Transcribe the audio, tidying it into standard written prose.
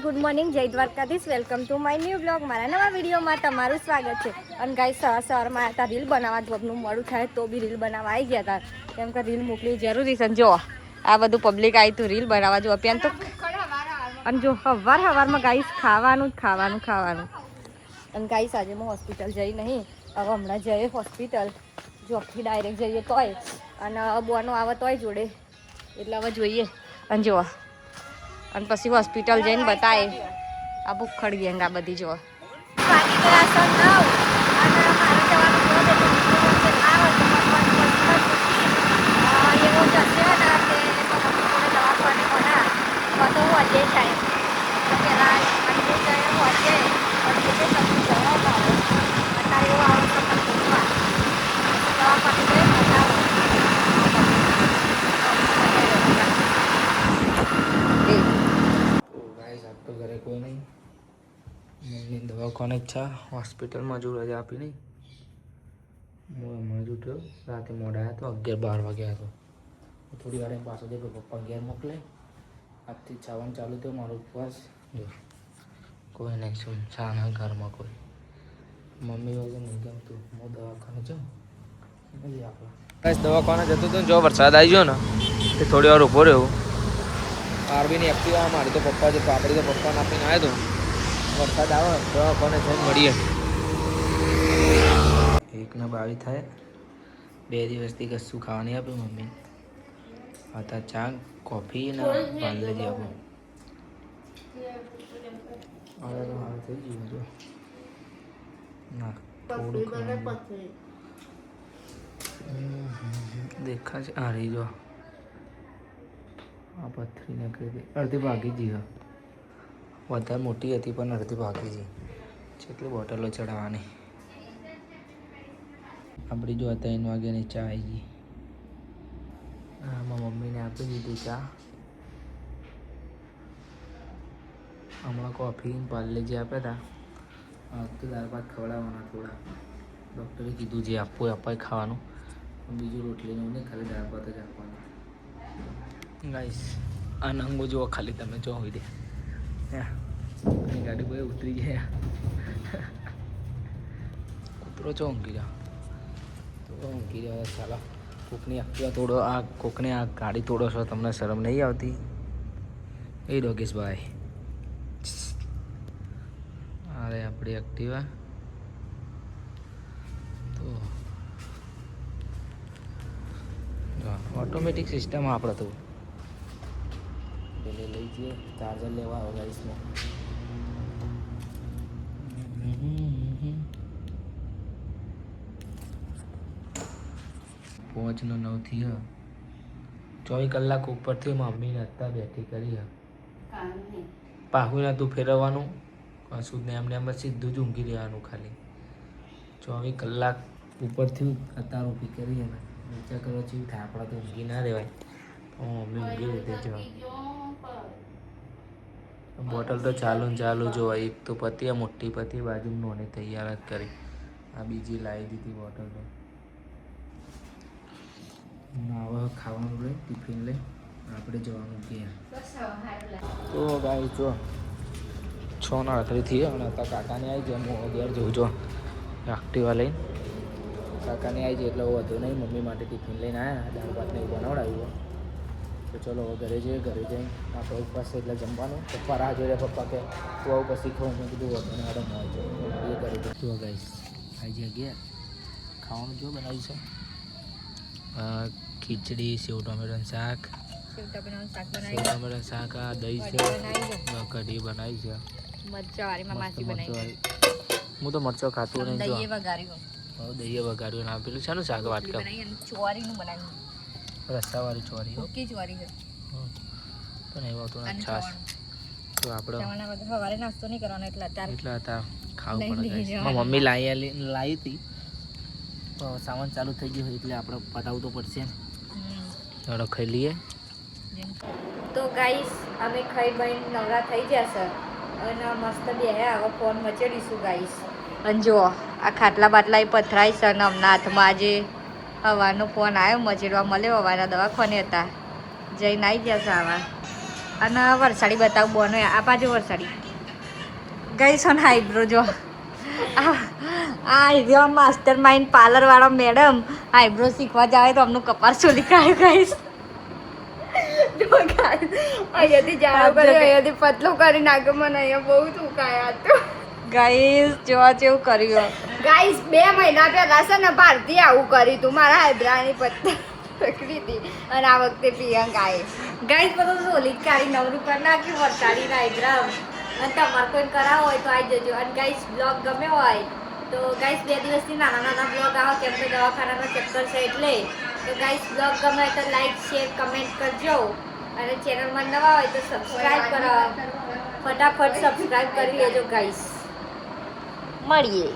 Good morning, જય Dwarkadhish. Welcome to my new blog. મારા નવા વિડીયોમાં તમારું સ્વાગત છે. અને ગાઈસ, સવારમાં હતા રીલ બનાવવા જોબનું મોડું થાય તો બી રીલ બનાવવા આવી ગયા હતા, કેમ કે રીલ મોકલી જરૂરી છે. જો આ બધું પબ્લિક આવી તું રીલ બનાવવા જો અભ્યાન તો. અને જો સવારમાં ગાઈસ ખાવાનું અને ગાઈસ આજે હું હોસ્પિટલ જઈ નહીં, હવે હમણાં જઈએ હોસ્પિટલ. જોબથી ડાયરેક્ટ જઈએ તોય અને બોનો આવે તોય જોડે, એટલે હવે જોઈએ. અને જો અને પછી હોસ્પિટલ જઈને બતાવે આ ભૂખડ ગેંગ આ બધી જો ઘરે કોઈ નહીં, મમ્મી દવાખાને જ છે, હોસ્પિટલમાં જો રજા આપી નહીં. હું હમણાં જ ઉઠ્યો, રાતે મોડા આવ્યા તો 11-12 વાગ્યા હતો. થોડી વાર પાછો દે પપ્પા ઘેર મોકલે. આજથી ચાવવાનું ચાલુ થયું મારો ઉપવાસ. જો કોઈ નહીં, શું છાના ઘરમાં કોઈ મમ્મી વગર નહીં ગમતું. હું દવાખાને જાઉં નથી આપણે દવાખાને જતો હતો. જો વરસાદ આવી ગયો ને એ થોડી વાર ઊભો રહ્યો. આરબીની એક્ટિવા મારી તો પપ્પા જે પાપડી તો પપ્પાને આપીને આવ્યો તો વરસાદ આવે દવાખાને જઈને મળીએ. 1:22 થાય. 2 દિવસથી કશું ખાવા નહીં આપ્યું મમ્મી. હતા ચા કોફી ને પાર્લેજી આપ્યું. હવે તો હાલ થઈ ગયું જો ના થોડું દેખા છે. આ રહી જો આ પથરી નીકળી હતી, અડધી ભાગી ગઈ. વધારે મોટી હતી પણ અડધી ભાગી ગઈ. કેટલી બોટલો ચડાવવાની આપણી જો 3 વાગ્યાની ચા આવી ગઈ. આમાં મમ્મીને આપી દીધી ચા. હમણાં કોફી પાર્લેજી આપ્યા હતા. તો દાળ ભાત ખવડાવવાના થોડા. ડૉક્ટરે કીધું જે આપવું એ અપાય ખાવાનું, બીજું રોટલીનું નહીં, ખાલી દાળ ભાત જ આપવાના. ગાઈસ આ નંગો જુઓ ખાલી, તમે જો હોય દે એની ગાડી ભાઈ ઉતરી ગયા. કૂતરો ચો ઊંઘી જાઓ તો ઊંઘી જાઓ. ચાલો કોકની એક્ટિવા તોડો, આ કોકને આ ગાડી તોડો છો, તમને શરમ નહીં આવતી? એ ડોગેશભાઈ અરે આપણી એક્ટિવા તો ઓટોમેટિક સિસ્ટમ આપણે તો પેલે લઈ જઈએ. ચાર્જર લેવા આવે ગાઈસમાં. 5:09 થી 24 કલાક ઉપરથી મમ્મીને અત્યારે બેઠી કરી. પાહુને તું ફેરવવાનું કશું ને એમને એમ સીધું જ ઊંઘી રહેવાનું. ખાલી 24 કલાક ઉપરથી અત્યારે ઊભી કરી. ને વિચાર કરો ચીવ થાય, આપણે તો ઊંઘી ના રહેવાય. મમ્મી ઊંઘી લીધી જો. બોટલ તો ચાલુ જો. એક તો પતી, મોટી પતી, બાજુ નોની તૈયાર જ કરી. આ બીજી લાવી દીધી બોટલ. તો હવે ખાવાનું લઈ ટિફિન લઈ આપણે જવાનું ગયા. તો ગાઈ જો 6:38 થઈ અને અત્યારે કાકાને આવી જાય. હું ઘેર જઉં જો એક્ટિવા લઈને. કાકાને આવી જાય એટલે વધુ નહીં. મમ્મી માટે ટિફિન લઈને આવ્યા, દાળ ભાત ને એવું બનાવડાવ્યું. તો ચલો હવે ઘરે જઈએ. ઘરે જઈને આપણે ઉપવાસ એટલે જમવાનું. પપ્પા રાહ જોઈ રહ્યા. પપ્પા કે તું આવું પછી ખાઉં. મેં કીધું વધુ ને આડમ આવી જાય ઘરે જઈએ. તો ગાઈસ આવી જાય ગયા. ખાવાનું જો બનાવ્યું છે ખીચડી, સેવ ટમેટાનું શાક, આ દહીં છે, કઢી બનાવી છે. હું તો મરચો ખાતું નહીં. દહીં વઘાર્યું ના પેલું શાનું શાક વાટકા રસાવાળી ચોરી પણ એવા તો છાસ. તો આપણે નાસ્તો નહીં કરવાનો એટલે હતા ખાવું પડે. મમ્મી લાવી હતી તો સામાન ચાલુ થઈ ગયું એટલે આપણે પતાવવું તો પડશે ને. ચાલો ખાઈ લઈએ. તો ગાઈસ અમે ખાઈ બહીને નવરા થઈ ગયા સર અને મસ્ત બેહે. હવે ફોન મચેડીશું ગાઈસ. અને જુઓ આ ખાટલા બાટલા એ પથરાય છે. અને હમણાં હાથમાં આજે હવાનો ફોન આવ્યો, મચેડવા મળ્યો. હવાના દવાખાને હતા, જઈને આવી ગયા છે. આવા અને વરસાડી બતાવું બોનો આ બાજુ વરસાડી ગઈ છો ને આઈબ્રો જો આ માસ્ટર માઇન્ડ પાર્લર વાળા મેડમ આઈબ્રો શીખવા જાવે તો અમનું કપાર ચોલી કાઢ્યું ગાઈસ અહીંયાથી જાડો કરી અહીંયાથી પતલો કરી નાખ્યો મને અહીંયા બહુ દુખાયા હતું ગાઈસ જોવા જેવું કર્યું ગાઈસ 2 મહિના પહેલા છે ને ભારતી આવું કર્યું તું મારા આઈબ્રાની પત્તા પકડી હતી અને આ વખતે પ્રિયંકાએ ગાઈસ બધું ચોલી કાઢી નવરું કરી નાખ્યું વરસાડી આઈબ્રા અને તમારે કોઈ કરાવો હોય તો આવી જજો અને ગાઈસ બ્લોગ ગમે હોય તો ગાઈસ 2 દિવસથી નાના બ્લોગ આવો કેમ કે દવાખાનાનો ચક્કર છે એટલે તો ગાઈસ બ્લોગ ગમે તો લાઈક શેર કમેન્ટ કરજો અને ચેનલમાં નવા હોય તો સબસ્ક્રાઇબ કરો ફટાફટ સબસ્ક્રાઇબ કરી લેજો ગાઈસ મળીએ